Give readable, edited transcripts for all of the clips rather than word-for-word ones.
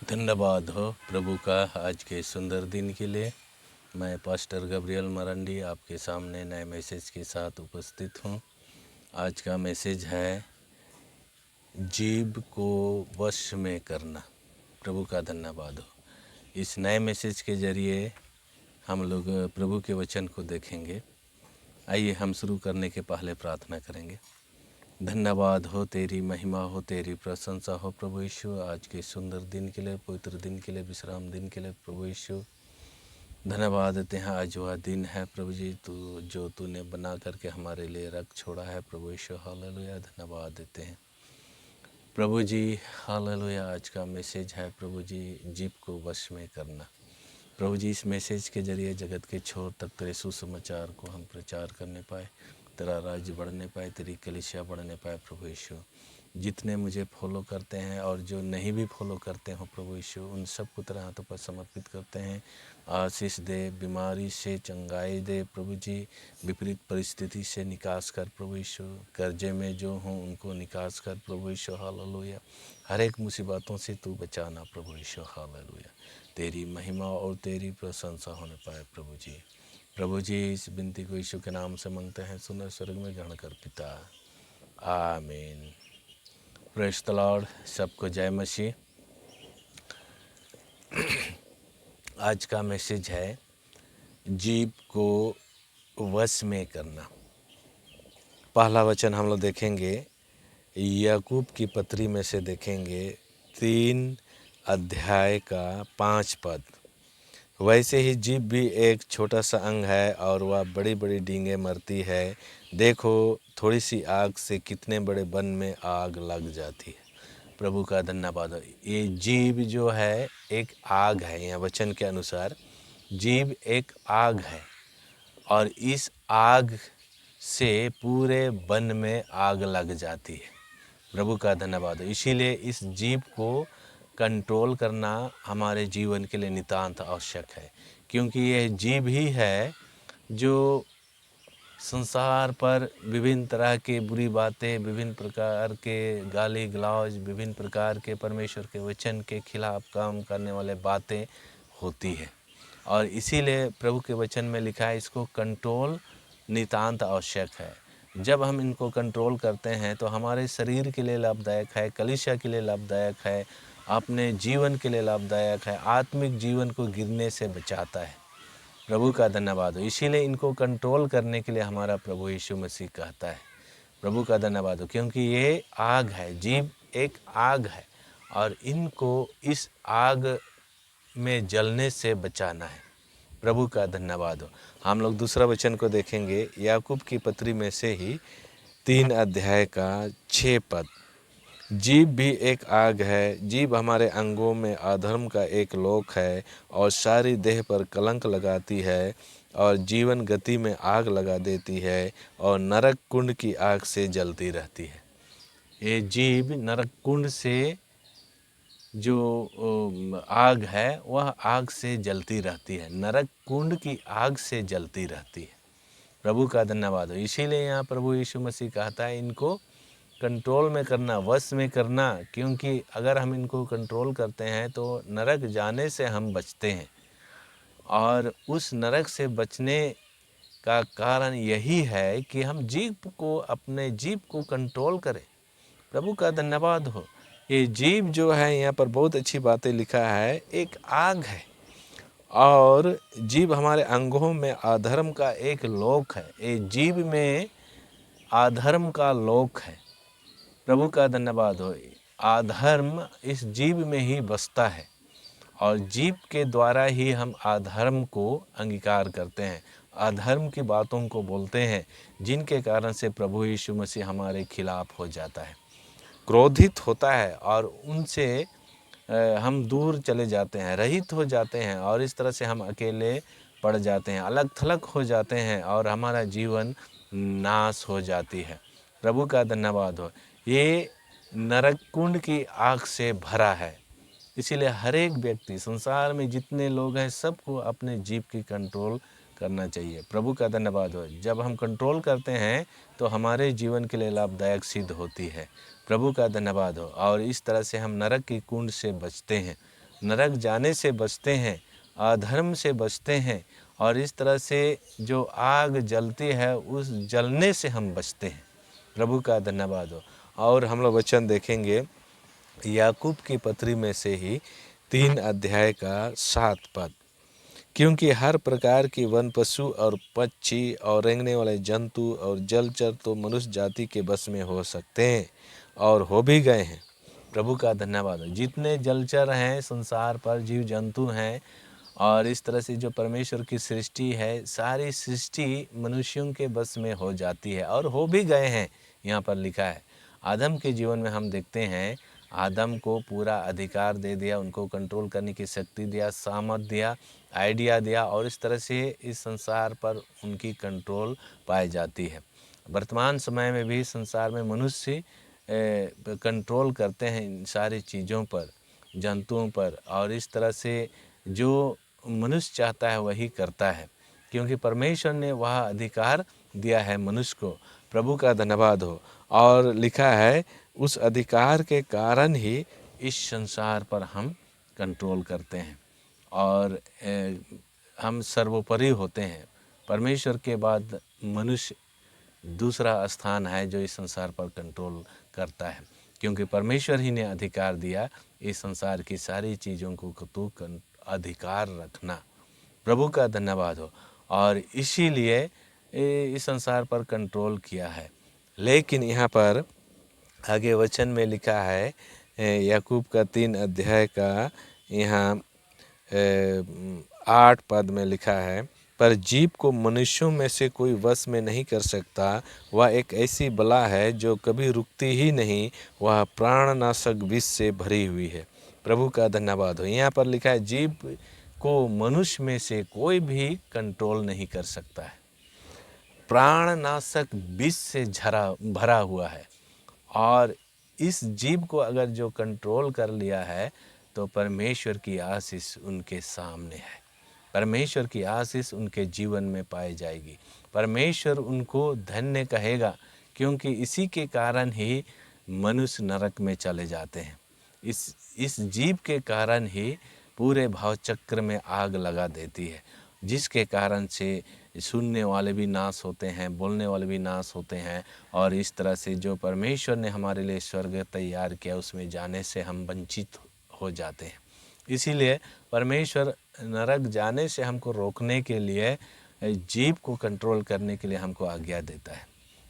धन्यवाद हो प्रभु का आज के सुंदर दिन के लिए। मैं पास्टर गब्रियल मरंडी आपके सामने नए मैसेज के साथ उपस्थित हूँ। आज का मैसेज है जीभ को वश में करना। प्रभु का धन्यवाद हो। इस नए मैसेज के ज़रिए हम लोग प्रभु के वचन को देखेंगे। आइए हम शुरू करने के पहले प्रार्थना करेंगे। धन्यवाद हो, तेरी महिमा हो, तेरी प्रशंसा हो प्रभु यीशु, आज के सुंदर दिन के लिए, पवित्र दिन के लिए, विश्राम दिन के लिए प्रभु यीशु धन्यवाद देते हैं। आज वह दिन है प्रभु जी जो तूने बना करके हमारे लिए रख छोड़ा है प्रभु यीशु। हालेलुया, धन्यवाद देते हैं प्रभु जी। हालेलुया। आज का मैसेज है प्रभु जी जीभ को वश में करना। प्रभु जी इस मैसेज के जरिए जगत के छोर तक तेरे सुसमाचार को हम प्रचार करने पाए, तेरा राज्य बढ़ने पाए, तेरी कलीसिया बढ़ने पाए प्रभु यीशु। जितने मुझे फॉलो करते हैं और जो नहीं भी फॉलो करते हो प्रभु यीशु, उन सबको तेरे हाथों पर समर्पित करते हैं। आशीष दे, बीमारी से चंगाई दे प्रभु जी, विपरीत परिस्थिति से निकास कर प्रभु यीशु, कर्जे में जो हों उनको निकास कर प्रभु यीशु। हालेलुया। हर एक मुसीबतों से तू बचाना प्रभु यीशु। हालेलुया। तेरी महिमा और तेरी प्रशंसा होने पाए प्रभु जी। प्रभु जी इस विनती को यीशु के नाम से मांगते हैं, सुनो स्वर्ग में ग्रहण कर पिता। आमीन। Praise the Lord. सबको जय मसीह। आज का मैसेज है जीभ को वश में करना। पहला वचन हम लोग देखेंगे याकूब की पत्री में से देखेंगे 3 अध्याय का 5 पद। वैसे ही जीभ भी एक छोटा सा अंग है और वह बड़ी बड़ी डींगे मरती है। देखो थोड़ी सी आग से कितने बड़े वन में आग लग जाती है। प्रभु का धन्यवाद हो। ये जीभ जो है एक आग है। यहाँ वचन के अनुसार जीभ एक आग है और इस आग से पूरे वन में आग लग जाती है। प्रभु का धन्यवाद हो। इसीलिए इस जीभ को कंट्रोल करना हमारे जीवन के लिए नितांत आवश्यक है, क्योंकि यह जीभ ही है जो संसार पर विभिन्न तरह के बुरी बातें, विभिन्न प्रकार के गाली गलौज, विभिन्न प्रकार के परमेश्वर के वचन के खिलाफ काम करने वाले बातें होती है। और इसीलिए प्रभु के वचन में लिखा है इसको कंट्रोल नितांत आवश्यक है। जब हम इनको कंट्रोल करते हैं तो हमारे शरीर के लिए लाभदायक है, कलीसिया के लिए लाभदायक है, अपने जीवन के लिए लाभदायक है, आत्मिक जीवन को गिरने से बचाता है। प्रभु का धन्यवाद हो। इसीलिए इनको कंट्रोल करने के लिए हमारा प्रभु यीशु मसीह कहता है। प्रभु का धन्यवाद हो, क्योंकि ये आग है, जीभ एक आग है और इनको इस आग में जलने से बचाना है। प्रभु का धन्यवाद हो। हम लोग दूसरा वचन को देखेंगे याकूब की पत्री में से ही 3 अध्याय का 6 पद। जीभ भी एक आग है, जीभ हमारे अंगों में अधर्म का एक लोक है और सारी देह पर कलंक लगाती है और जीवन गति में आग लगा देती है और नरक कुंड की आग से जलती रहती है। ये जीभ नरक कुंड से जो आग है वह आग से जलती रहती है, नरक कुंड की आग से जलती रहती है। प्रभु का धन्यवाद हो। इसीलिए यहाँ प्रभु यीशु मसीह कहता है इनको कंट्रोल में करना, वश में करना, क्योंकि अगर हम इनको कंट्रोल करते हैं तो नरक जाने से हम बचते हैं। और उस नरक से बचने का कारण यही है कि हम अपने जीभ को कंट्रोल करें। प्रभु का धन्यवाद हो। ये जीभ जो है यहाँ पर बहुत अच्छी बातें लिखा है, एक आग है और जीभ हमारे अंगों में अधर्म का एक लोक है। ये जीभ में अधर्म का लोक है। प्रभु का धन्यवाद हो। अधर्म इस जीभ में ही बसता है और जीभ के द्वारा ही हम अधर्म को अंगीकार करते हैं, अधर्म की बातों को बोलते हैं, जिनके कारण से प्रभु यीशु मसीह हमारे खिलाफ हो जाता है, क्रोधित होता है और उनसे हम दूर चले जाते हैं, रहित हो जाते हैं और इस तरह से हम अकेले पड़ जाते हैं, अलग थलग हो जाते हैं और हमारा जीवन नाश हो जाती है। प्रभु का धन्यवाद हो। ये नरक कुंड की आग से भरा है। इसीलिए हर एक व्यक्ति, संसार में जितने लोग हैं, सबको अपने जीभ की कंट्रोल करना चाहिए। प्रभु का धन्यवाद हो। जब हम कंट्रोल करते हैं तो हमारे जीवन के लिए लाभदायक सिद्ध होती है। प्रभु का धन्यवाद हो। और इस तरह से हम नरक की कुंड से बचते हैं नरक जाने से बचते हैं, अधर्म से बचते हैं, और इस तरह से जो आग जलती है उस जलने से हम बचते हैं। प्रभु का धन्यवाद हो। और हम लोग वचन देखेंगे याकूब की पत्री में से ही 3 अध्याय का 7 पद। क्योंकि हर प्रकार की वन पशु और पक्षी और रेंगने वाले जंतु और जलचर तो मनुष्य जाति के बस में हो सकते हैं और हो भी गए हैं। प्रभु का धन्यवाद। जितने जलचर हैं संसार पर, जीव जंतु हैं, और इस तरह से जो परमेश्वर की सृष्टि है, सारी सृष्टि मनुष्यों के बस में हो जाती है और हो भी गए हैं। यहाँ पर लिखा है आदम के जीवन में हम देखते हैं, आदम को पूरा अधिकार दे दिया, उनको कंट्रोल करने की शक्ति दिया, सामर्थ दिया, आइडिया दिया, और इस तरह से इस संसार पर उनकी कंट्रोल पाई जाती है। वर्तमान समय में भी संसार में मनुष्य कंट्रोल करते हैं इन सारी चीज़ों पर, जंतुओं पर, और इस तरह से जो मनुष्य चाहता है वही करता है, क्योंकि परमेश्वर ने वह अधिकार दिया है मनुष्य को। प्रभु का धन्यवाद हो। और लिखा है उस अधिकार के कारण ही इस संसार पर हम कंट्रोल करते हैं और हम सर्वोपरि होते हैं। परमेश्वर के बाद मनुष्य दूसरा स्थान है जो इस संसार पर कंट्रोल करता है, क्योंकि परमेश्वर ही ने अधिकार दिया इस संसार की सारी चीज़ों को तू अधिकार रखना। प्रभु का धन्यवाद हो। और इसीलिए इस संसार पर कंट्रोल किया है। लेकिन यहाँ पर आगे वचन में लिखा है, याकूब का 3 अध्याय का यहाँ 8 पद में लिखा है, पर जीव को मनुष्यों में से कोई वश में नहीं कर सकता। वह एक ऐसी बला है जो कभी रुकती ही नहीं, वह प्राणनाशक विष से भरी हुई है। प्रभु का धन्यवाद हो। यहाँ पर लिखा है जीव को मनुष्य में से कोई भी कंट्रोल नहीं कर सकता है। प्राणनाशक विष से भरा हुआ है, और इस जीव को अगर जो कंट्रोल कर लिया है तो परमेश्वर की आशीष उनके सामने है। परमेश्वर की आशीष उनके जीवन में पाई जाएगी। परमेश्वर उनको धन्य कहेगा, क्योंकि इसी के कारण ही मनुष्य नरक में चले जाते हैं। इस जीव के कारण ही पूरे भाव चक्र में आग लगा देती है, जिसके कारण से सुनने वाले भी नाश होते हैं, बोलने वाले भी नाश होते हैं, और इस तरह से जो परमेश्वर ने हमारे लिए स्वर्ग तैयार किया उसमें जाने से हम वंचित हो जाते हैं। इसीलिए परमेश्वर नरक जाने से हमको रोकने के लिए, जीव को कंट्रोल करने के लिए हमको आज्ञा देता है।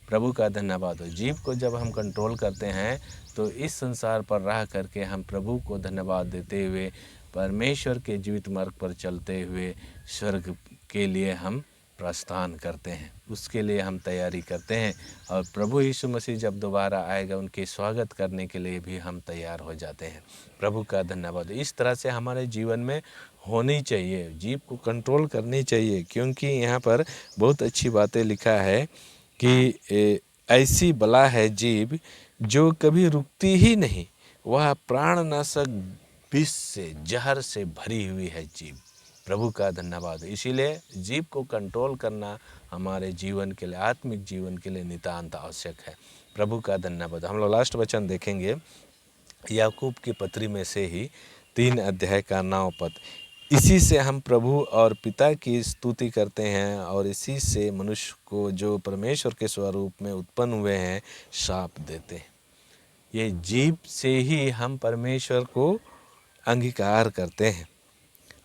प्रभु का धन्यवाद हो। जीव को जब हम कंट्रोल करते हैं तो इस संसार पर रह करके हम प्रभु को धन्यवाद देते हुए, परमेश्वर के जीवित मार्ग पर चलते हुए स्वर्ग के लिए हम प्रस्थान करते हैं, उसके लिए हम तैयारी करते हैं। और प्रभु यीशु मसीह जब दोबारा आएगा उनके स्वागत करने के लिए भी हम तैयार हो जाते हैं। प्रभु का धन्यवाद। इस तरह से हमारे जीवन में होनी चाहिए, जीव को कंट्रोल करनी चाहिए, क्योंकि यहाँ पर बहुत अच्छी बातें लिखा है कि ऐसी बला है जीव जो कभी रुकती ही नहीं, वह प्राणनाशक विष से, जहर से भरी हुई है जीव। प्रभु का धन्यवाद। इसीलिए जीव को कंट्रोल करना हमारे जीवन के लिए, आत्मिक जीवन के लिए नितांत आवश्यक है। प्रभु का धन्यवाद। हम लोग लास्ट वचन देखेंगे याकूब की पत्री में से ही 3 अध्याय का 9 पद। इसी से हम प्रभु और पिता की स्तुति करते हैं और इसी से मनुष्य को जो परमेश्वर के स्वरूप में उत्पन्न हुए हैं शाप देते हैं। ये जीव से ही हम परमेश्वर को अंगीकार करते हैं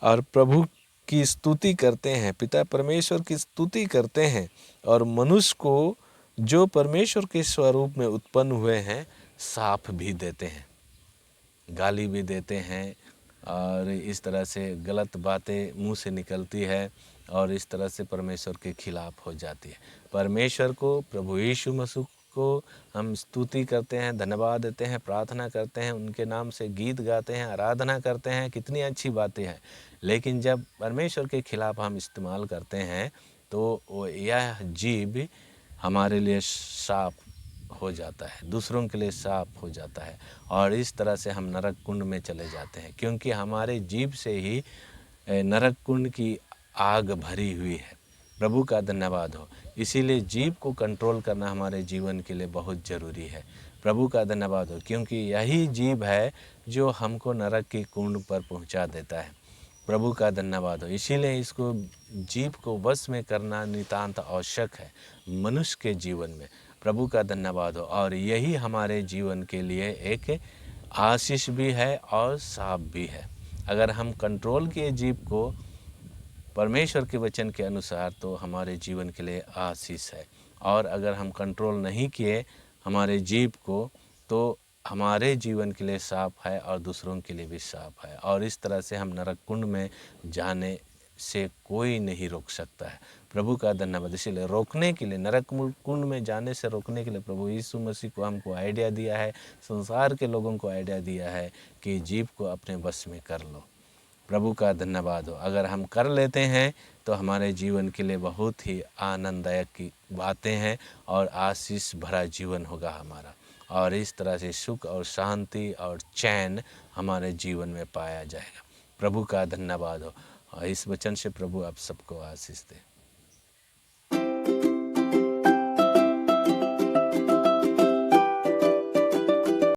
और प्रभु की स्तुति करते हैं, पिता परमेश्वर की स्तुति करते हैं, और मनुष्य को जो परमेश्वर के स्वरूप में उत्पन्न हुए हैं शाप भी देते हैं, गाली भी देते हैं, और इस तरह से गलत बातें मुंह से निकलती है और इस तरह से परमेश्वर के खिलाफ हो जाती है। परमेश्वर को, प्रभु यीशु मसीह को हम स्तुति करते हैं, धन्यवाद देते हैं, प्रार्थना करते हैं, उनके नाम से गीत गाते हैं, आराधना करते हैं, कितनी अच्छी बातें हैं। लेकिन जब परमेश्वर के खिलाफ हम इस्तेमाल करते हैं तो यह जीव हमारे लिए शाप हो जाता है, दूसरों के लिए शाप हो जाता है, और इस तरह से हम नरक कुंड में चले जाते हैं, क्योंकि हमारे जीव से ही नरक कुंड की आग भरी हुई है। प्रभु का धन्यवाद हो। इसीलिए जीव को कंट्रोल करना हमारे जीवन के लिए बहुत ज़रूरी है। प्रभु का धन्यवाद हो, क्योंकि यही जीव है जो हमको नरक की कुंड पर पहुंचा देता है। प्रभु का धन्यवाद हो। इसीलिए इसको जीभ को वश में करना नितांत आवश्यक है मनुष्य के जीवन में। प्रभु का धन्यवाद हो। और यही हमारे जीवन के लिए एक आशीष भी है और शाप भी है। अगर हम कंट्रोल किए जीभ को परमेश्वर के वचन के अनुसार तो हमारे जीवन के लिए आशीष है, और अगर हम कंट्रोल नहीं किए हमारे जीभ को तो हमारे जीवन के लिए शाप है और दूसरों के लिए भी शाप है। और इस तरह से हम नरक कुंड में जाने से कोई नहीं रोक सकता है। प्रभु का धन्यवाद। इसीलिए रोकने के लिए, नरक कुंड में जाने से रोकने के लिए प्रभु यीशु मसीह को हमको आइडिया दिया है, संसार के लोगों को आइडिया दिया है कि जीभ को अपने बस में कर लो। प्रभु का धन्यवाद हो। अगर हम कर लेते हैं तो हमारे जीवन के लिए बहुत ही आनंददायक की बातें हैं और आशीष भरा जीवन होगा हमारा, और इस तरह से सुख और शांति और चैन हमारे जीवन में पाया जाएगा। प्रभु का धन्यवाद हो। और इस वचन से प्रभु आप सबको आशीष दे।